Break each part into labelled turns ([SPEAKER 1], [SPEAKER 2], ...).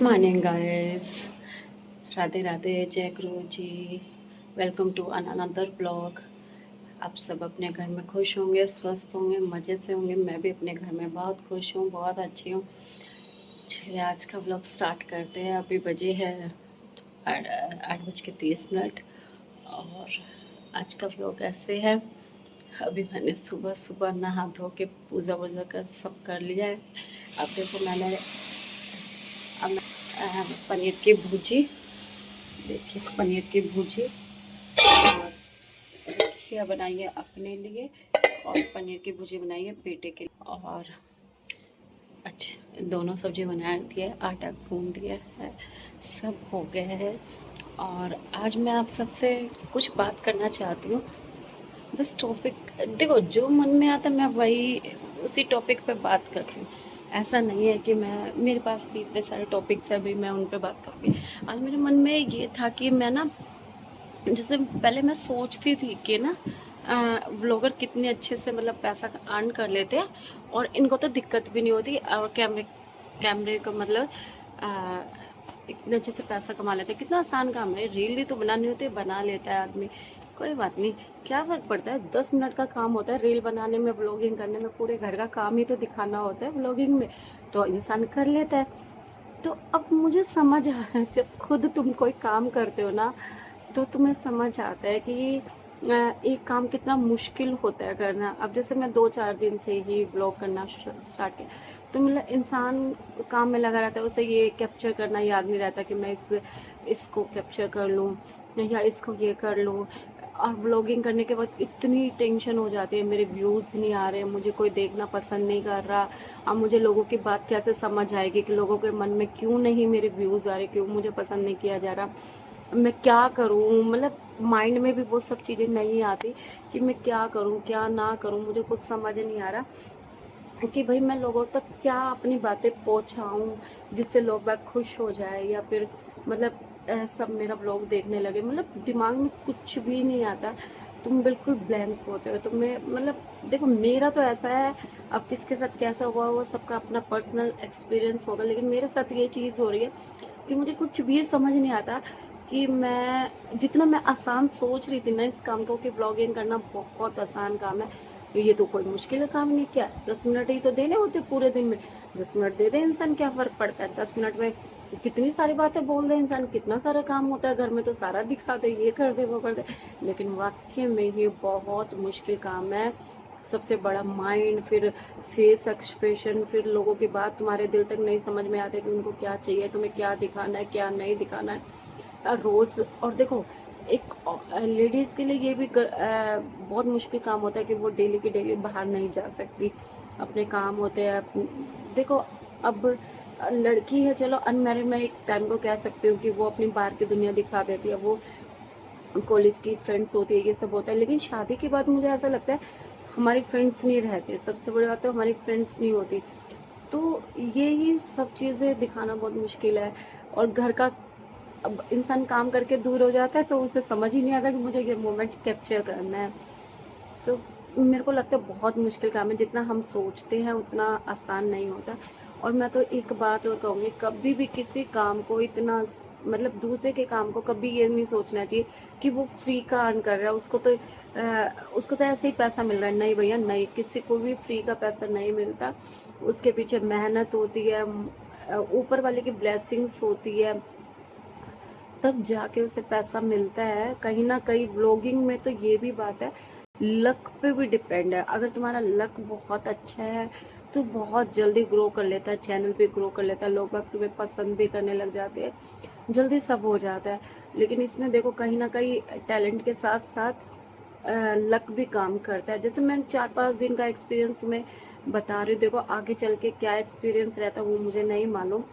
[SPEAKER 1] Morning guys, Radhe Radhe, जय Guru ji. Welcome to another blog. आप सब अपने घर में खुश होंगे, स्वस्थ होंगे, मज़े से होंगे। मैं भी अपने घर में बहुत खुश हूँ, बहुत अच्छी हूँ। चलिए आज का ब्लॉग स्टार्ट करते हैं। अभी बजे है 8:30। और आज का ब्लॉग ऐसे है। अभी मैंने सुबह सुबह नहा धो के पूजा वूजा कर सब कर लिया है। अब देखो मैंने पनीर की भुजी, देखिए पनीर की भुजी और खीरा बनाई है अपने लिए, और पनीर की भुजी बनाई है बेटे के लिए। और अच्छा, दोनों सब्जी बना दिए, आटा गूंद दिया है, सब हो गया है। और आज मैं आप सबसे कुछ बात करना चाहती हूँ। बस टॉपिक, देखो जो मन में आता मैं वही उसी टॉपिक पे बात करती हूँ। ऐसा नहीं है कि मैं, मेरे पास भी इतने सारे टॉपिक्स हैं अभी मैं उन पे बात करूँगी। आज मेरे मन में ये था कि मैं ना, जैसे पहले मैं सोचती थी कि ना व्लॉगर कितने अच्छे से मतलब पैसा अर्न कर लेते हैं और इनको तो दिक्कत भी नहीं होती, और कैमरे कैमरे का मतलब अ, इतने अच्छे से पैसा कमा लेते हैं। कितना आसान काम है, रील ही तो बनानी होती है, बना लेता है आदमी। कोई बात नहीं, क्या फ़र्क पड़ता है, 10 मिनट का काम होता है रील बनाने में, व्लॉगिंग करने में। पूरे घर का काम ही तो दिखाना होता है व्लॉगिंग में, तो इंसान कर लेता है। तो अब मुझे समझ आया, जब खुद तुम कोई काम करते हो ना, तो तुम्हें समझ आता है कि एक काम कितना मुश्किल होता है करना। अब जैसे मैं 2-4 दिन से ही ब्लॉग करना स्टार्ट किया, तो मतलब इंसान काम में लगा रहता है, उसे ये कैप्चर करना याद नहीं रहता कि मैं इसको कैप्चर कर लूँ या इसको ये कर लूँ। और व्लॉगिंग करने के बाद इतनी टेंशन हो जाती है, मेरे व्यूज़ नहीं आ रहे, मुझे कोई देखना पसंद नहीं कर रहा। अब मुझे लोगों की बात कैसे समझ आएगी कि लोगों के मन में क्यों नहीं मेरे व्यूज़ आ रहे, क्यों मुझे पसंद नहीं किया जा रहा, मैं क्या करूँ। मतलब माइंड में भी वो सब चीज़ें नहीं आती कि मैं क्या करूँ क्या ना करूँ, मुझे कुछ समझ नहीं आ रहा कि भाई मैं लोगों तक क्या अपनी बातें पहुंचाऊं जिससे लोग बाग खुश हो जाए, या फिर मतलब सब मेरा ब्लॉग देखने लगे। मतलब दिमाग में कुछ भी नहीं आता, तुम बिल्कुल ब्लैंक होते हो। तुम्हें मतलब देखो, मेरा तो ऐसा है, अब किसके साथ कैसा हुआ वो सबका अपना पर्सनल एक्सपीरियंस होगा, लेकिन मेरे साथ ये चीज़ हो रही है कि मुझे कुछ भी समझ नहीं आता कि मैं जितना मैं आसान सोच रही थी ना इस काम को, कि ब्लॉगिंग करना बहुत आसान काम है, ये तो कोई मुश्किल काम नहीं। क्या 10 मिनट ही तो देने होते पूरे दिन में, 10 मिनट दे दे इंसान, क्या फ़र्क पड़ता है। 10 मिनट में कितनी सारी बातें बोल दे इंसान, कितना सारा काम होता है घर में, तो सारा दिखा दे, ये कर दे वो कर दे। लेकिन वाकई में ये बहुत मुश्किल काम है। सबसे बड़ा माइंड, फिर फेस एक्सप्रेशन, फिर लोगों की बात तुम्हारे दिल तक नहीं समझ में आती कि उनको क्या चाहिए, तुम्हें क्या दिखाना है क्या नहीं दिखाना है। रोज़, और देखो एक लेडीज़ के लिए ये भी बहुत मुश्किल काम होता है कि वो डेली की डेली बाहर नहीं जा सकती, अपने काम होते हैं देखो अब लड़की है, चलो अनमैरिड मैं एक टाइम को कह सकती हूँ कि वो अपनी बाहर की दुनिया दिखा देती है, वो कॉलेज की फ्रेंड्स होती है, ये सब होता है। लेकिन शादी के बाद मुझे ऐसा लगता है हमारी फ्रेंड्स नहीं रहते, सबसे बड़ी बात तो हमारी फ्रेंड्स नहीं होती। तो ये ही सब चीज़ें दिखाना बहुत मुश्किल है। और घर का, अब इंसान काम करके दूर हो जाता है तो उसे समझ ही नहीं आता कि मुझे ये मोमेंट कैप्चर करना है। तो मेरे को लगता है बहुत मुश्किल काम है, जितना हम सोचते हैं उतना आसान नहीं होता। और मैं तो एक बात और कहूँगी, कभी भी किसी काम को इतना मतलब दूसरे के काम को कभी ये नहीं सोचना चाहिए कि वो फ्री का अर्न कर रहा है, उसको तो ऐसे ही पैसा मिल रहा है। नहीं भैया नहीं, किसी को भी फ्री का पैसा नहीं मिलता, उसके पीछे मेहनत होती है, ऊपर वाले की ब्लेसिंग्स होती है, तब जाके उसे पैसा मिलता है। कहीं ना कहीं व्लॉगिंग में तो ये भी बात है, लक पे भी डिपेंड है। अगर तुम्हारा लक बहुत अच्छा है तो बहुत जल्दी ग्रो कर लेता है, चैनल भी ग्रो कर लेता है, लोग बाग तुम्हें पसंद भी करने लग जाते हैं, जल्दी सब हो जाता है। लेकिन इसमें देखो कहीं ना कहीं टैलेंट के साथ साथ लक भी काम करता है। जैसे मैं 4-5 दिन का एक्सपीरियंस तुम्हें बता रही हूँ, देखो आगे चल के क्या एक्सपीरियंस रहता है वो मुझे नहीं मालूम,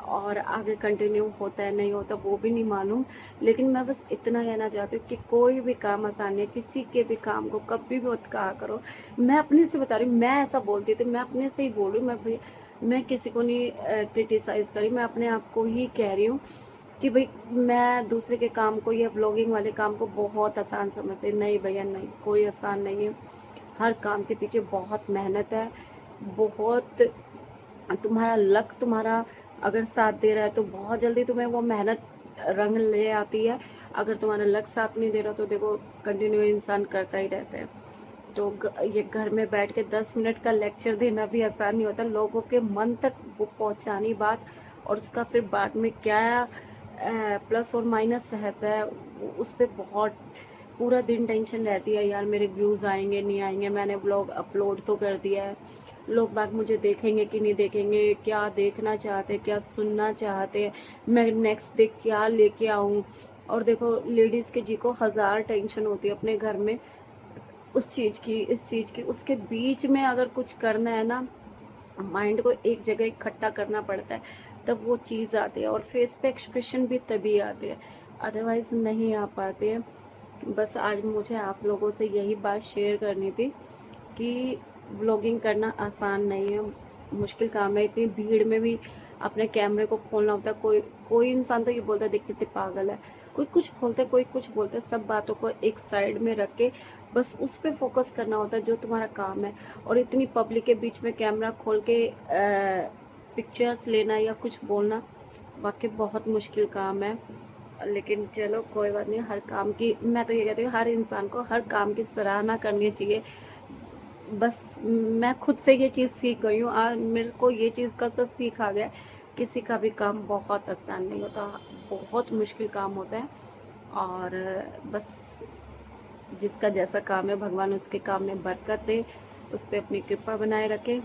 [SPEAKER 1] और आगे कंटिन्यू होता है नहीं होता वो भी नहीं मालूम। लेकिन मैं बस इतना कहना चाहती हूँ कि कोई भी काम आसान है, किसी के भी काम को कभी भी मत कहा करो। मैं अपने से बता रही हूँ, मैं ऐसा बोलती थी, मैं अपने से ही बोल रही हूँ, मैं किसी को नहीं क्रिटिसाइज़ करी, मैं अपने आप को ही कह रही हूँ कि भाई मैं दूसरे के काम को या ब्लॉगिंग वाले काम को बहुत आसान समझती, नहीं भैया नहीं, कोई आसान नहीं है। हर काम के पीछे बहुत मेहनत है, बहुत, तुम्हारा लक, तुम्हारा अगर साथ दे रहा है तो बहुत जल्दी तुम्हें वो मेहनत रंग ले आती है। अगर तुम्हारा लक साथ नहीं दे रहा तो देखो कंटिन्यू इंसान करता ही रहता है। तो ये घर में बैठ के 10 मिनट का लेक्चर देना भी आसान नहीं होता, लोगों के मन तक वो पहुंचानी बात, और उसका फिर बाद में क्या प्लस और माइनस रहता है उस पर बहुत पूरा दिन टेंशन रहती है यार, मेरे व्यूज़ आएंगे नहीं आएंगे, मैंने ब्लॉग अपलोड तो कर दिया है, लोग बाग मुझे देखेंगे कि नहीं देखेंगे, क्या देखना चाहते क्या सुनना चाहते हैं, मैं नेक्स्ट डे क्या लेके आऊँ। और देखो लेडीज़ के जी को हज़ार टेंशन होती है अपने घर में, उस चीज़ की इस चीज़ की, उसके बीच में अगर कुछ करना है ना, माइंड को एक जगह इकट्ठा करना पड़ता है, तब वो चीज़ आती है, और फेस पे एक्सप्रेशन भी तभी आते हैं, अदरवाइज़ नहीं आ पाते हैं। बस आज मुझे आप लोगों से यही बात शेयर करनी थी कि व्लॉगिंग करना आसान नहीं है, मुश्किल काम है। इतनी भीड़ में भी अपने कैमरे को खोलना होता है। कोई कोई इंसान तो ये बोलता है देख कितने पागल है, कोई कुछ बोलता है, कोई कुछ बोलता है। सब बातों को एक साइड में रख के बस उस पर फोकस करना होता है जो तुम्हारा काम है। और इतनी पब्लिक के बीच में कैमरा खोल के पिक्चर्स लेना या कुछ बोलना वाकई बहुत मुश्किल काम है। लेकिन चलो कोई बात नहीं, हर काम की, मैं तो ये कहती हूँ हर इंसान को हर काम की सराहना करनी चाहिए। बस मैं खुद से ये चीज़ सीख गई हूँ, आज मेरे को ये चीज़ का तो सीख आ गया, किसी का भी काम बहुत आसान नहीं होता, बहुत मुश्किल काम होता है। और बस जिसका जैसा काम है भगवान उसके काम में बरकत दे, उस पर अपनी कृपा बनाए रखे।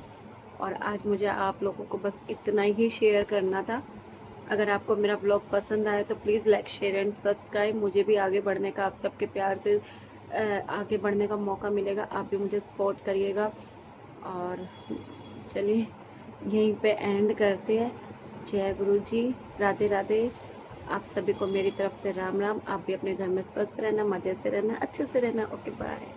[SPEAKER 1] और आज मुझे आप लोगों को बस इतना ही शेयर करना था। अगर आपको मेरा ब्लॉग पसंद आए तो please like share and subscribe, मुझे भी आगे बढ़ने का, आप सबके प्यार से आगे बढ़ने का मौका मिलेगा, आप भी मुझे सपोर्ट करिएगा। और चलिए यहीं पे एंड करते हैं। जय गुरु जी, राधे राधे। आप सभी को मेरी तरफ से राम राम। आप भी अपने घर में स्वस्थ रहना, मज़े से रहना, अच्छे से रहना। Okay bye.